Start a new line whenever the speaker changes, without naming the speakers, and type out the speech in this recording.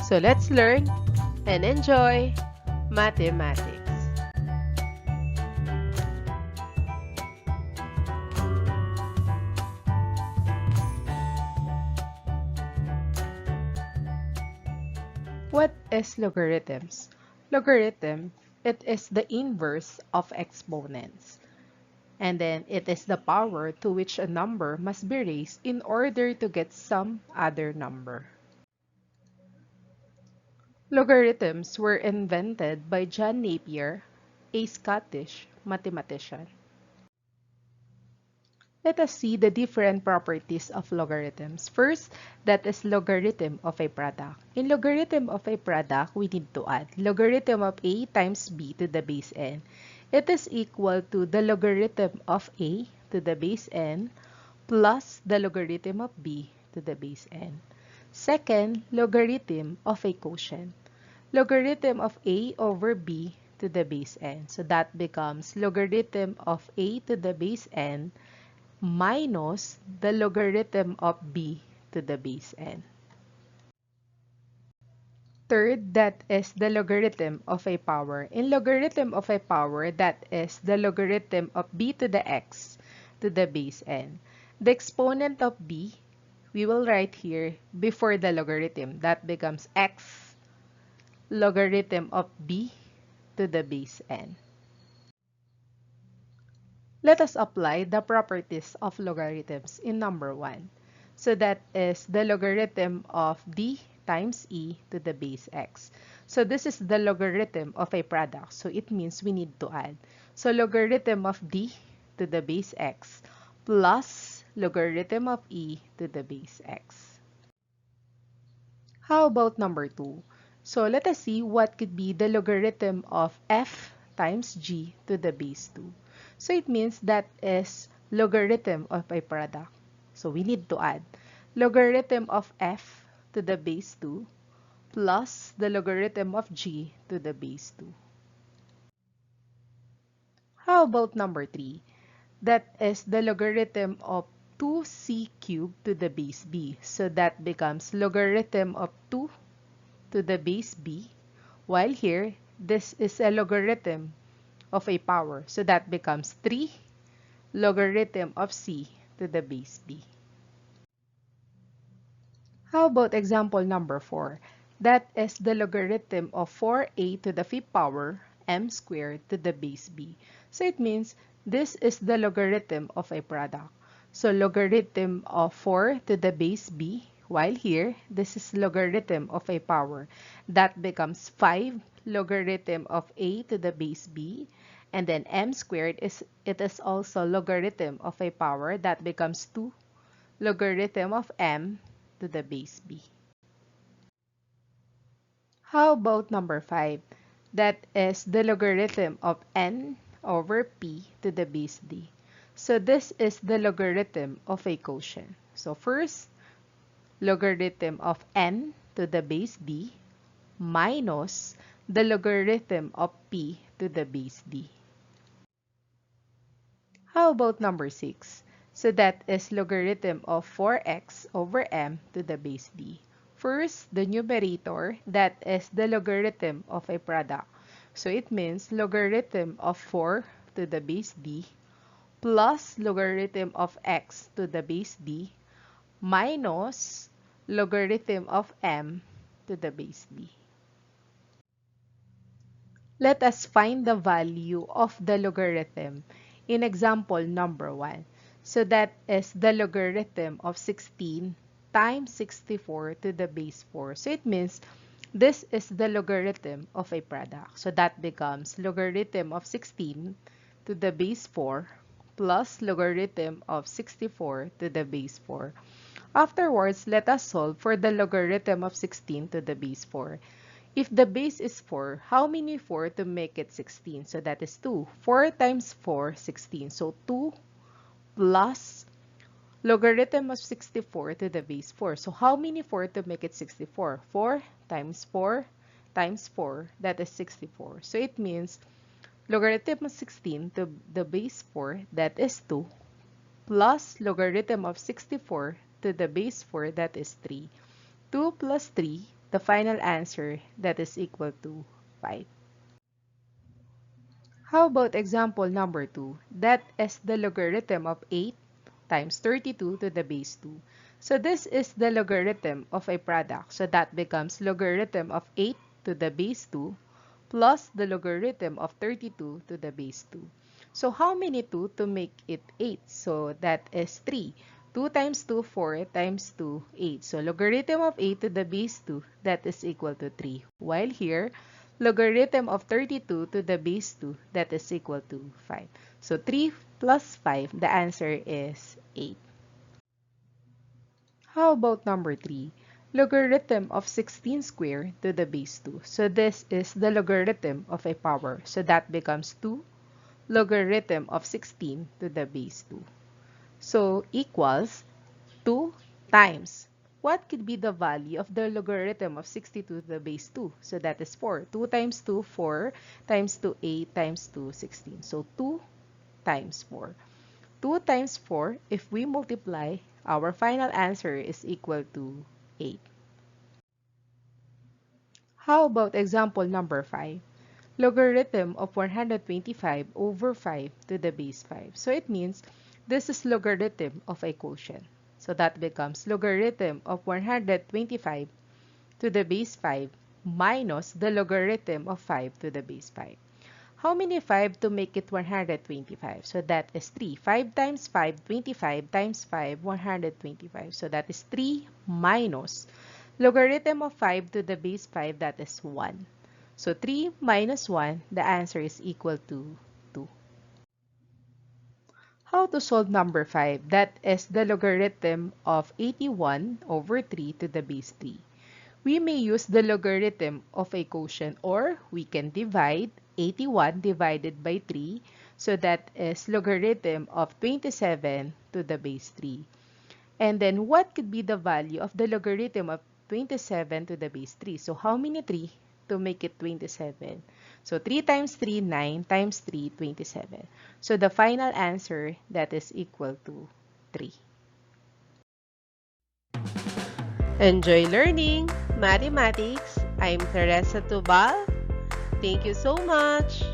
So let's learn and enjoy mathematics. What is logarithms? Logarithm, it is the inverse of exponents. And then it is the power to which a number must be raised in order to get some other number. Logarithms were invented by John Napier, a Scottish mathematician. Let us see the different properties of logarithms. First, that is logarithm of a product. In logarithm of a product, we need to add logarithm of a times b to the base n. It is equal to the logarithm of a to the base n plus the logarithm of b to the base n. Second, logarithm of a quotient. Logarithm of a over b to the base n. So that becomes logarithm of a to the base n minus the logarithm of b to the base n. Third, that is the logarithm of a power. In logarithm of a power, that is the logarithm of b to the x to the base n. The exponent of b, we will write here before the logarithm. That becomes x logarithm of b to the base n. Let us apply the properties of logarithms in number 1. So that is the logarithm of d times e to the base x. So this is the logarithm of a product. So it means we need to add. So logarithm of d to the base x plus logarithm of e to the base x. How about number 2? So let us see what could be the logarithm of f times g to the base 2. So it means that is logarithm of a product. So we need to add logarithm of f to the base 2 plus the logarithm of g to the base 2. How about number 3? That is the logarithm of 2c cubed to the base b. So that becomes logarithm of 2 to the base b, while here, this is a logarithm of a power. So that becomes 3 logarithm of c to the base b. How about example number 4? That is the logarithm of 4a to the fifth power m squared to the base b. So it means this is the logarithm of a product. So logarithm of 4 to the base b, while here, this is logarithm of a power. That becomes 5 logarithm of a to the base b. And then m squared, it is also logarithm of a power. That becomes 2 logarithm of m to the base b. How about number 5? That is the logarithm of n over p to the base d. So this is the logarithm of a quotient. So first, logarithm of n to the base d minus the logarithm of p to the base d. How about number 6? So that is logarithm of 4x over m to the base d. First, the numerator, that is the logarithm of a product. So it means logarithm of 4 to the base d plus logarithm of x to the base d minus logarithm of m to the base d. Let us find the value of the logarithm in example number 1. So that is the logarithm of 16 times 64 to the base 4. So it means this is the logarithm of a product. So that becomes logarithm of 16 to the base 4 plus logarithm of 64 to the base 4. Afterwards, let us solve for the logarithm of 16 to the base 4. If the base is 4, how many 4 to make it 16? So that is 2. 4 times 4, 16. So 2 plus logarithm of 64 to the base 4. So how many 4 to make it 64? 4 times 4 times 4, that is 64. So it means logarithm of 16 to the base 4, that is 2, plus logarithm of 64 to the base 4, that is 3. 2 plus 3 the final answer that is equal to 5. How about example number 2? That is the logarithm of 8 times 32 to the base 2. So this is the logarithm of a product. So that becomes logarithm of 8 to the base 2 plus the logarithm of 32 to the base 2. So how many 2 to make it 8? So that is 3. 2 times 2, 4 times 2, 8. So logarithm of 8 to the base 2, that is equal to 3. While here, logarithm of 32 to the base 2, that is equal to 5. So 3 plus 5, the answer is 8. How about number 3? Logarithm of 16 squared to the base 2. So this is the logarithm of a power. So that becomes 2 logarithm of 16 to the base 2. So equals 2 times. What could be the value of the logarithm of 62 to the base 2? So that is 4. 2 times 2, 4 times 2, 8 times 2, 16. So 2 times 4. 2 times 4, if we multiply, our final answer is equal to 8. How about example number 5? Logarithm of 125 over 5 to the base 5. So it means this is logarithm of a quotient. So that becomes logarithm of 125 to the base 5 minus the logarithm of 5 to the base 5. How many 5 to make it 125? So that is 3. 5 times 5, 25 times 5, 125. So that is 3 minus logarithm of 5 to the base 5, that is 1. So 3 minus 1, the answer is equal to 2. How to solve number 5? That is the logarithm of 81 over 3 to the base 3. We may use the logarithm of a quotient, or we can divide 81 divided by 3. So that is logarithm of 27 to the base 3. And then what could be the value of the logarithm of 27 to the base 3? So how many 3 to make it 27? So 3 times 3, 9 times 3, 27. So the final answer, that is equal to 3.
Enjoy learning mathematics. I'm Teresa Tubal. Thank you so much.